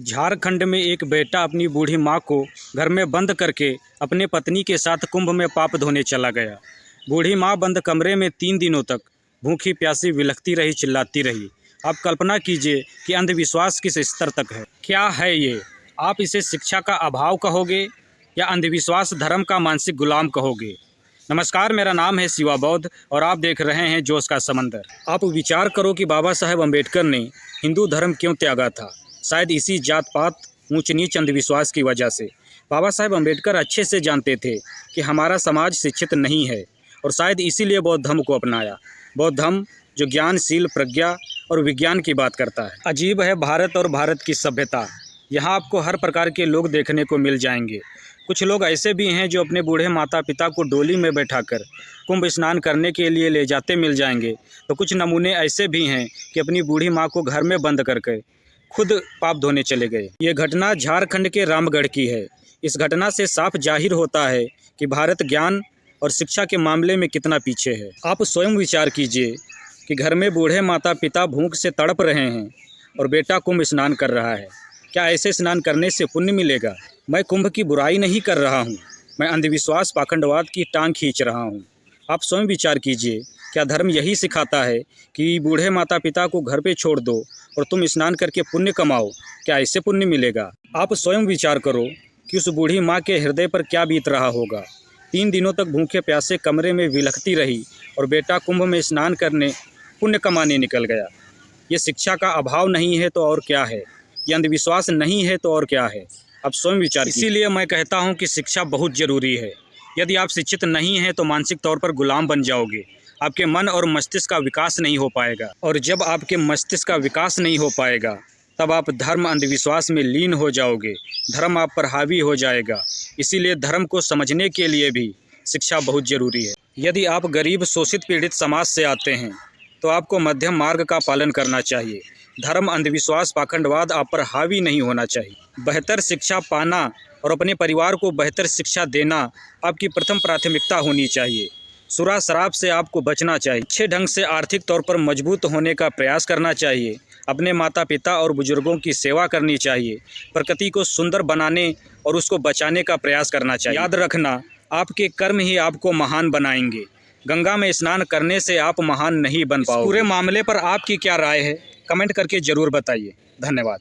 झारखंड में एक बेटा अपनी बूढ़ी माँ को घर में बंद करके अपने पत्नी के साथ कुंभ में पाप धोने चला गया। बूढ़ी माँ बंद कमरे में 3 दिनों तक भूखी प्यासी विलखती रही, चिल्लाती रही। आप कल्पना कीजिए कि अंधविश्वास किस स्तर तक है। क्या है ये? आप इसे शिक्षा का अभाव कहोगे या अंधविश्वास धर्म का मानसिक गुलाम कहोगे? नमस्कार, मेरा नाम है शिवा बौद्ध और आप देख रहे हैं जोश का समंदर। आप विचार करो कि बाबा साहेब अम्बेडकर ने हिंदू धर्म क्यों त्यागा था। शायद इसी जात पात, ऊंच नीच, अंधविश्वास की वजह से। बाबा साहेब अम्बेडकर अच्छे से जानते थे कि हमारा समाज शिक्षित नहीं है और शायद इसीलिए बौद्ध धर्म को अपनाया। बौद्ध धर्म जो ज्ञानशील, प्रज्ञा और विज्ञान की बात करता है। अजीब है भारत और भारत की सभ्यता। यहाँ आपको हर प्रकार के लोग देखने को मिल जाएंगे। कुछ लोग ऐसे भी हैं जो अपने बूढ़े माता पिता को डोली में बैठाकर कुंभ स्नान करने के लिए ले जाते मिल जाएंगे। तो कुछ नमूने ऐसे भी हैं कि अपनी बूढ़ी माँ को घर में बंद करके खुद पाप धोने चले गए। ये घटना झारखंड के रामगढ़ की है। इस घटना से साफ जाहिर होता है कि भारत ज्ञान और शिक्षा के मामले में कितना पीछे है। आप स्वयं विचार कीजिए कि घर में बूढ़े माता पिता भूख से तड़प रहे हैं और बेटा कुंभ स्नान कर रहा है। क्या ऐसे स्नान करने से पुण्य मिलेगा? मैं कुंभ की बुराई नहीं कर रहा हूँ, मैं अंधविश्वास, पाखंडवाद की टांग खींच रहा हूँ। आप स्वयं विचार कीजिए, क्या धर्म यही सिखाता है कि बूढ़े माता पिता को घर पे छोड़ दो और तुम स्नान करके पुण्य कमाओ? क्या इससे पुण्य मिलेगा? आप स्वयं विचार करो कि उस बूढ़ी माँ के हृदय पर क्या बीत रहा होगा। 3 दिनों तक भूखे प्यासे कमरे में विलखती रही और बेटा कुंभ में स्नान करने, पुण्य कमाने निकल गया। ये शिक्षा का अभाव नहीं है तो और क्या है? ये अंधविश्वास नहीं है तो और क्या है? आप स्वयं विचार। इसीलिए मैं कहता हूँ कि शिक्षा बहुत ज़रूरी है। यदि आप शिक्षित नहीं हैं तो मानसिक तौर पर गुलाम बन जाओगे। आपके मन और मस्तिष्क का विकास नहीं हो पाएगा और जब आपके मस्तिष्क का विकास नहीं हो पाएगा तब आप धर्म अंधविश्वास में लीन हो जाओगे। धर्म आप पर हावी हो जाएगा। इसीलिए धर्म को समझने के लिए भी शिक्षा बहुत ज़रूरी है। यदि आप गरीब, शोषित, पीड़ित समाज से आते हैं तो आपको मध्यम मार्ग का पालन करना चाहिए। धर्म, अंधविश्वास, पाखंडवाद आप पर हावी नहीं होना चाहिए। बेहतर शिक्षा पाना और अपने परिवार को बेहतर शिक्षा देना आपकी प्रथम प्राथमिकता होनी चाहिए। सुरा शराब से आपको बचना चाहिए। अच्छे ढंग से आर्थिक तौर पर मजबूत होने का प्रयास करना चाहिए। अपने माता पिता और बुजुर्गों की सेवा करनी चाहिए। प्रकृति को सुंदर बनाने और उसको बचाने का प्रयास करना चाहिए। याद रखना, आपके कर्म ही आपको महान बनाएंगे। गंगा में स्नान करने से आप महान नहीं बन पाओगे। पूरे मामले पर आपकी क्या राय है? कमेंट करके ज़रूर बताइए। धन्यवाद।